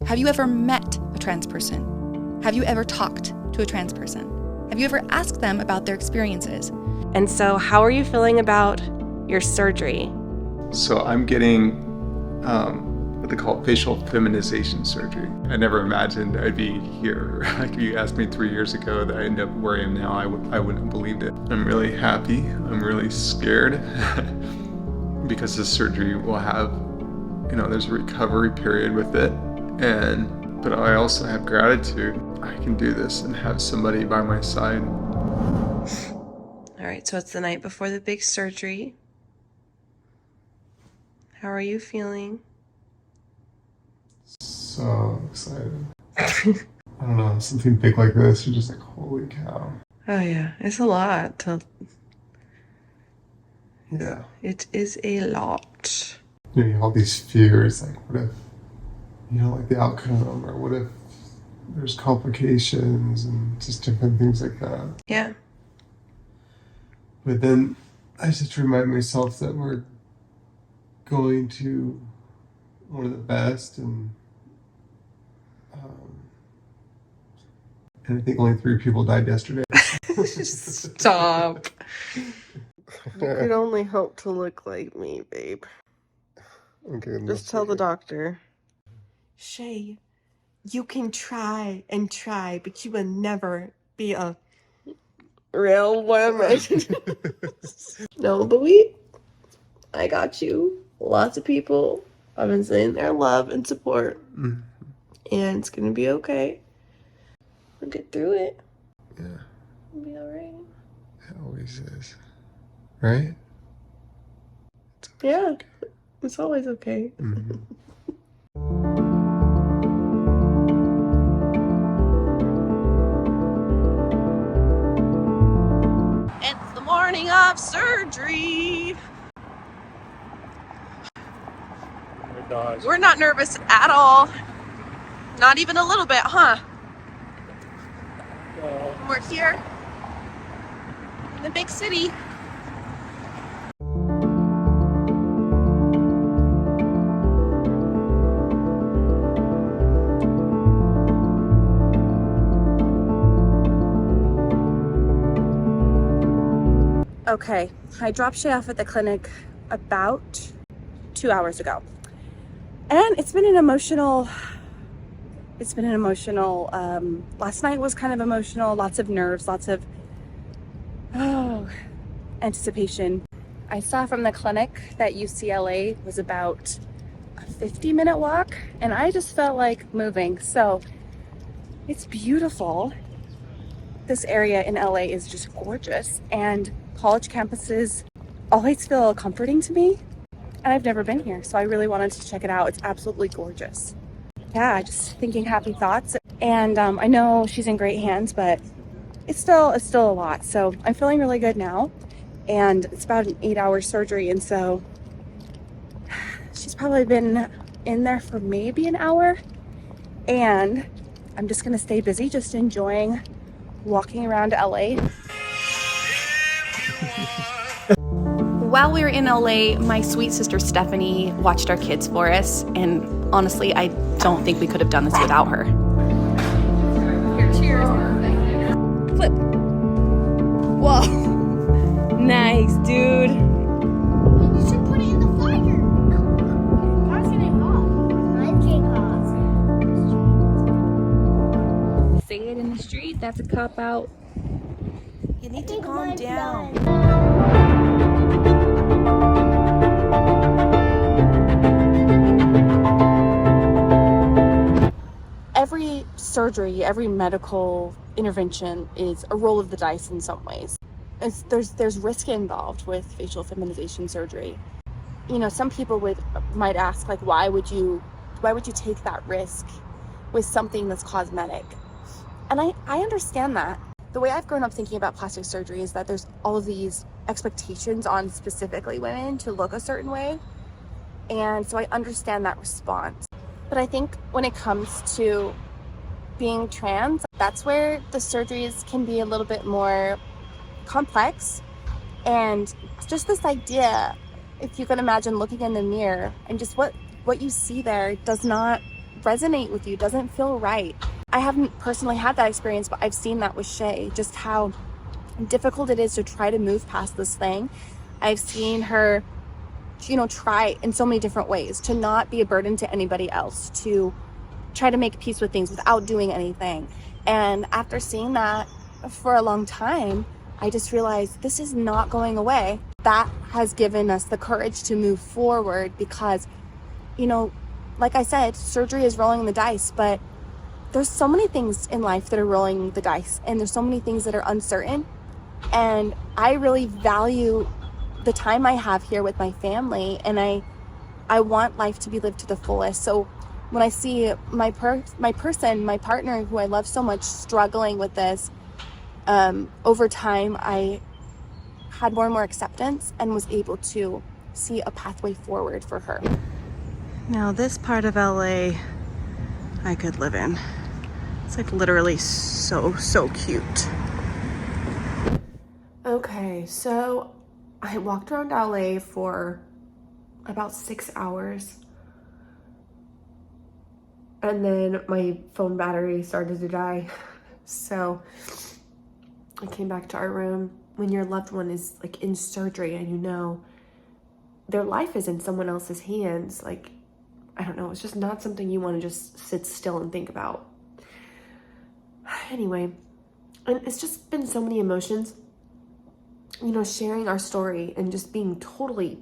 Have you ever met a trans person? Have you ever talked to a trans person? Have you ever asked them about their experiences? And so how are you feeling about your surgery? So I'm getting what they call facial feminization surgery. I never imagined I'd be here. Like, if you asked me 3 years ago that I end up where I am now, I wouldn't have believed it. I'm really happy. I'm really scared because this surgery will have, there's a recovery period with it. But I also have gratitude. I can do this and have somebody by my side. All right, so it's the night before the big surgery. How are you feeling? So excited. I don't know, something big like this, you're just like, holy cow. Oh yeah, it's a lot. Yeah. It is a lot. You have all these fears, like what if, like the outcome, or what if there's complications and just different things like that. Yeah. But then I just remind myself that we're going to one of the best, and I think only 3 people died yesterday. Stop. You could only hope to look like me, babe. Okay, Just tell the doctor. Shaye, you can try and try, but you will never be a real woman. No, but I got you. Lots of people have been saying their love and support. And it's gonna be okay. We'll get through it. Yeah. It'll be alright. It always is. Right? Yeah. It's always okay. Mm-hmm. It's the morning of surgery. We're not nervous at all. Not even a little bit, huh? We're here in the big city. Okay, I dropped Shaye off at the clinic about 2 hours ago. And it's been an emotional, last night was kind of emotional, lots of nerves, lots of, anticipation. I saw from the clinic that UCLA was about a 50-minute walk, and I just felt like moving. So it's beautiful. This area in LA is just gorgeous, and college campuses always feel comforting to me. And I've never been here, so I really wanted to check it out. It's absolutely gorgeous. Yeah, just thinking happy thoughts. And I know she's in great hands, but it's still a lot. So I'm feeling really good now. And it's about an 8-hour surgery. And so she's probably been in there for maybe an hour. And I'm just gonna stay busy, just enjoying walking around LA. While we were in LA, my sweet sister Stephanie watched our kids for us, and honestly, I don't think we could have done this without her. Here, cheers. Flip. Whoa. Nice, dude. You should put it in the fire. Car's getting hot. Mine's getting hot. Say it in the street, that's a cop out. You need to calm down. Every surgery, every medical intervention is a roll of the dice in some ways. There's risk involved with facial feminization surgery. Some people might ask, like, why would you take that risk with something that's cosmetic? And I understand that. The way I've grown up thinking about plastic surgery is that there's all of these expectations on specifically women to look a certain way. And so I understand that response. But I think when it comes to being trans, that's where the surgeries can be a little bit more complex. And just this idea, if you can imagine looking in the mirror and just what you see there does not resonate with you, doesn't feel right. I haven't personally had that experience, but I've seen that with Shaye, just how difficult it is to try to move past this thing. I've seen her, try in so many different ways to not be a burden to anybody else, to try to make peace with things without doing anything. And after seeing that for a long time, I just realized this is not going away. That has given us the courage to move forward because, like I said, surgery is rolling the dice, but there's so many things in life that are rolling the dice, and there's so many things that are uncertain. And I really value the time I have here with my family, and I want life to be lived to the fullest. So when I see my partner, who I love so much, struggling with this, over time, I had more and more acceptance and was able to see a pathway forward for her. Now this part of LA I could live in. It's like literally so cute. Okay, so I walked around LA for about 6 hours. And then my phone battery started to die. So I came back to our room. When your loved one is like in surgery and their life is in someone else's hands, like, I don't know, it's just not something you want to just sit still and think about. Anyway, and it's just been so many emotions, sharing our story and just being totally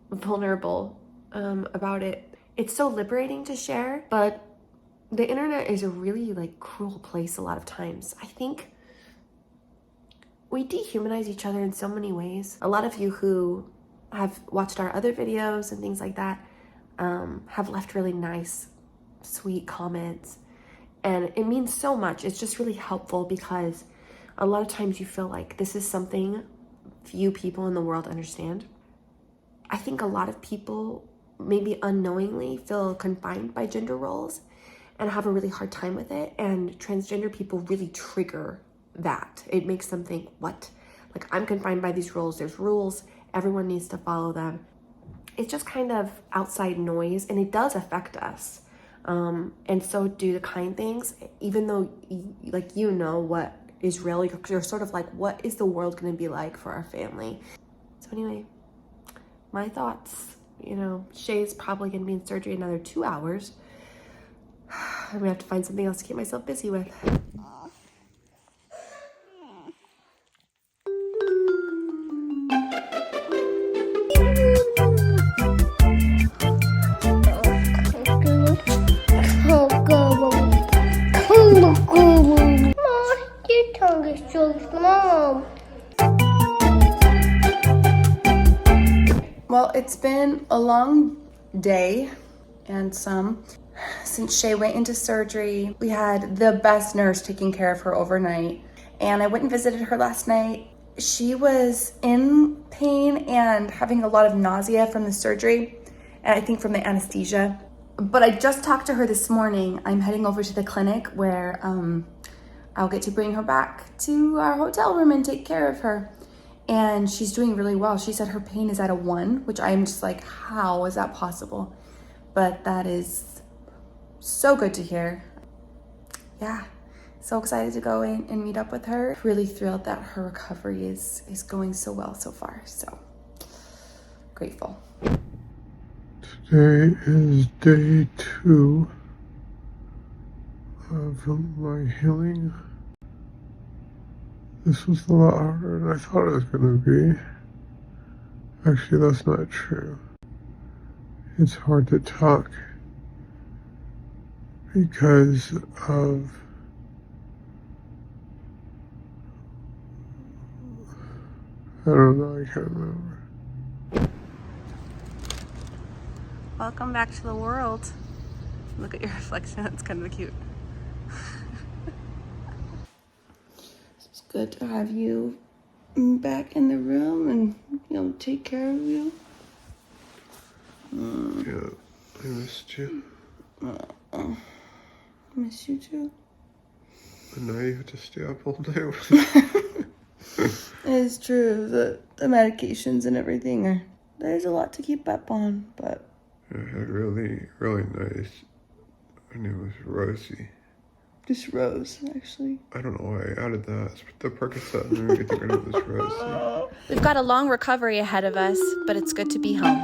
vulnerable about it. It's so liberating to share, but the internet is a really cruel place a lot of times. I think we dehumanize each other in so many ways. A lot of you who have watched our other videos and things like that have left really nice, sweet comments. And it means so much. It's just really helpful because a lot of times you feel like this is something few people in the world understand. I think a lot of people maybe unknowingly feel confined by gender roles and have a really hard time with it. And transgender people really trigger that. It makes them think, what? Like, I'm confined by these roles. There's rules. Everyone needs to follow them. It's just kind of outside noise, and it does affect us. And so do the kind things, even though what is real, you're sort of like, what is the world going to be like for our family? So anyway, my thoughts, Shay's probably going to be in surgery another 2 hours. I'm going to have to find something else to keep myself busy with. Your tongue is so small. Well, it's been a long day and since Shaye went into surgery. We had the best nurse taking care of her overnight, and I went and visited her last night. She was in pain and having a lot of nausea from the surgery, and I think from the anesthesia. But I just talked to her this morning. I'm heading over to the clinic where I'll get to bring her back to our hotel room and take care of her. And she's doing really well. She said her pain is at a 1, which I'm just like, how is that possible? But that is so good to hear. Yeah, so excited to go in and meet up with her. Really thrilled that her recovery is going so well so far. So grateful. Today is day 2 of my healing. This was a lot harder than I thought it was going to be. Actually, that's not true. It's hard to talk because of I don't know, I can't remember. Welcome back to the world. Look at your reflection, that's kind of cute. It's good to have you back in the room and take care of you. Yeah, I missed you. Miss you too. And now you have to stay up all day with me. It's true. The medications and everything there's a lot to keep up on, but I had really, really nice Her name was Rosie. Just Rose, actually. I don't know why I added that. The Percocet and I think her name was Rosie. We've got a long recovery ahead of us, but it's good to be home.